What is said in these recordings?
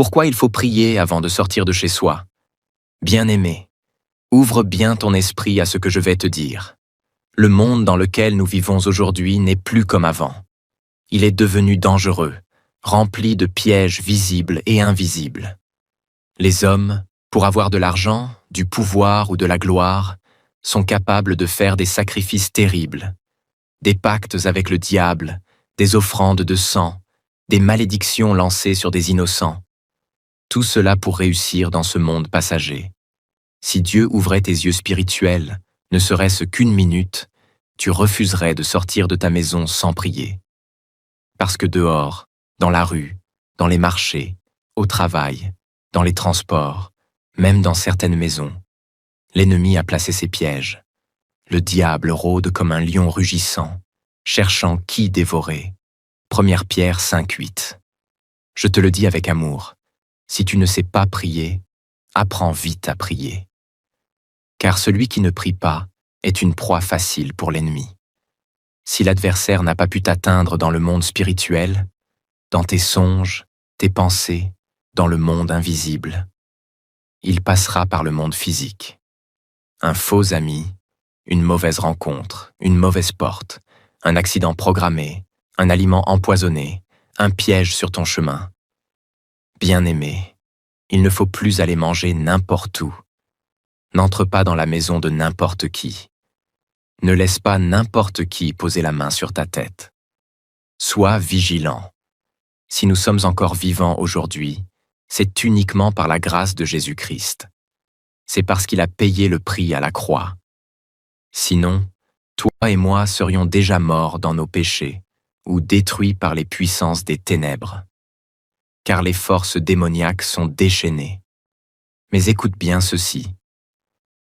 Pourquoi il faut prier avant de sortir de chez soi? Bien-aimé, ouvre bien ton esprit à ce que je vais te dire. Le monde dans lequel nous vivons aujourd'hui n'est plus comme avant. Il est devenu dangereux, rempli de pièges visibles et invisibles. Les hommes, pour avoir de l'argent, du pouvoir ou de la gloire, sont capables de faire des sacrifices terribles, des pactes avec le diable, des offrandes de sang, des malédictions lancées sur des innocents. Tout cela pour réussir dans ce monde passager. Si Dieu ouvrait tes yeux spirituels, ne serait-ce qu'une minute, tu refuserais de sortir de ta maison sans prier. Parce que dehors, dans la rue, dans les marchés, au travail, dans les transports, même dans certaines maisons, l'ennemi a placé ses pièges. Le diable rôde comme un lion rugissant, cherchant qui dévorer. 1 Pierre 5:8. Je te le dis avec amour, si tu ne sais pas prier, apprends vite à prier. Car celui qui ne prie pas est une proie facile pour l'ennemi. Si l'adversaire n'a pas pu t'atteindre dans le monde spirituel, dans tes songes, tes pensées, dans le monde invisible, il passera par le monde physique. Un faux ami, une mauvaise rencontre, une mauvaise porte, un accident programmé, un aliment empoisonné, un piège sur ton chemin. Bien-aimé, il ne faut plus aller manger n'importe où. N'entre pas dans la maison de n'importe qui. Ne laisse pas n'importe qui poser la main sur ta tête. Sois vigilant. Si nous sommes encore vivants aujourd'hui, c'est uniquement par la grâce de Jésus-Christ. C'est parce qu'il a payé le prix à la croix. Sinon, toi et moi serions déjà morts dans nos péchés ou détruits par les puissances des ténèbres. Car les forces démoniaques sont déchaînées. Mais écoute bien ceci.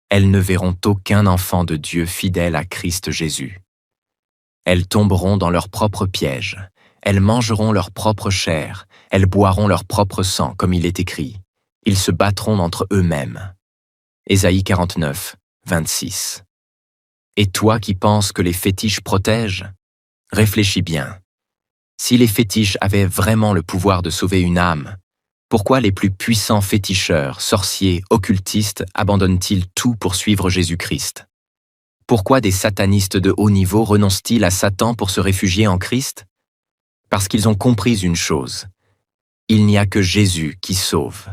Elles ne verront aucun enfant de Dieu fidèle à Christ Jésus. Elles tomberont dans leur propre piège, elles mangeront leur propre chair, elles boiront leur propre sang, comme il est écrit. Ils se battront entre eux-mêmes. Ésaïe 49, 26. Et toi qui penses que les fétiches protègent, réfléchis bien. Si les fétiches avaient vraiment le pouvoir de sauver une âme, pourquoi les plus puissants féticheurs, sorciers, occultistes abandonnent-ils tout pour suivre Jésus-Christ? Pourquoi des satanistes de haut niveau renoncent-ils à Satan pour se réfugier en Christ? Parce qu'ils ont compris une chose. Il n'y a que Jésus qui sauve.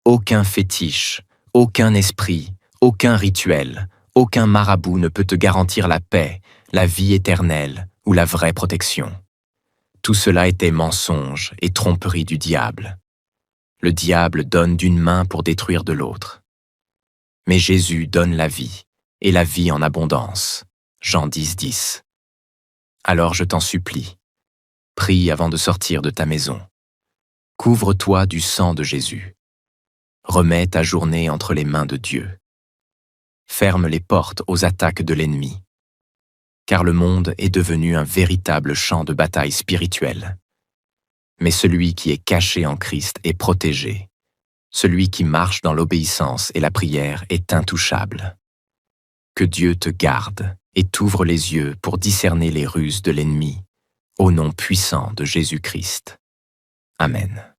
Aucun fétiche, aucun esprit, aucun rituel, aucun marabout ne peut te garantir la paix, la vie éternelle ou la vraie protection. Tout cela était mensonge et tromperie du diable. Le diable donne d'une main pour détruire de l'autre. Mais Jésus donne la vie, et la vie en abondance. Jean 10, 10. Alors je t'en supplie, prie avant de sortir de ta maison. Couvre-toi du sang de Jésus. Remets ta journée entre les mains de Dieu. Ferme les portes aux attaques de l'ennemi. Car le monde est devenu un véritable champ de bataille spirituelle. Mais celui qui est caché en Christ est protégé. Celui qui marche dans l'obéissance et la prière est intouchable. Que Dieu te garde et t'ouvre les yeux pour discerner les ruses de l'ennemi, au nom puissant de Jésus-Christ. Amen.